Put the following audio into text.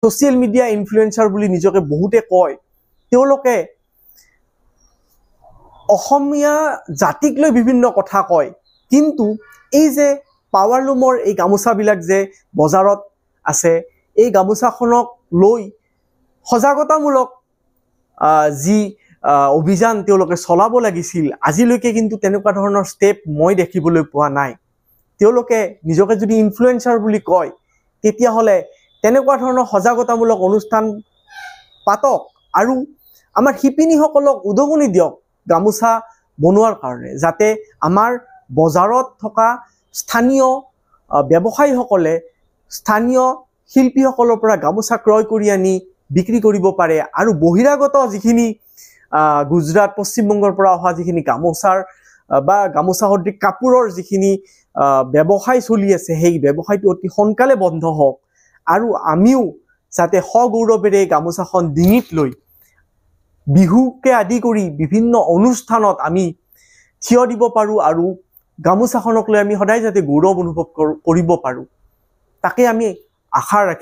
social media influencer বুলি নিজকে বহুতে কয় তেওঁলোকে অসমীয়া জাতিক লৈ বিভিন্ন কথা কয় কিন্তু এই যে পাৱাৰলুমৰ এই গামোচাবিলাক যে বজাৰত আছে এই গামোচাখনক লৈ সজাগতামূলক যি অভিযান তেওঁলোকে চলাব লাগিছিল আজিলৈকে কিন্তু তেনেকুৱা ধৰণৰ ষ্টেপ মই দেখিবলৈ পোৱা নাই তেওঁলোকে নিজকে যদি ইনফ্লুয়েন্সাৰ বুলি কয় তেতিয়াহলে তেনেকুৱা ধৰণৰ সজাগতামূলক অনুষ্ঠান পাতক আৰু আমাৰ শিপিনীসকলক উদগনি দিয়ক গামোচা বনোৱাৰ কাৰণে যাতে আমাৰ বজাৰত থকা স্থানীয় ব্যৱসায়ীসকলে স্থানীয় শিল্পীসকলৰ পৰা গামোচা ক্ৰয় কৰি আনি বিক্ৰী কৰিব পাৰে আৰু বহিৰাগত যিখিনি গুজৰাট পশ্চিমবংগৰ পৰা অহা যিখিনি গামোচাৰ বা গামোচা সদৃশ কাপোৰৰ যিখিনি ব্যৱসায় চলি আছে সেই ব্যৱসায়টো অতি সোনকালে বন্ধ হওক আৰু আমিও যাতে সগৌৰৱেৰে গামোচাখন ডিঙিত লৈ বিহুকে আদি কৰি বিভিন্ন অনুষ্ঠানত আমি থিয় দিব পাৰো আৰু গামোচাখনক লৈ আমি সদায় যাতে গৌৰৱ অনুভৱ কৰিব পাৰো তাকে আমি আশা ৰাখি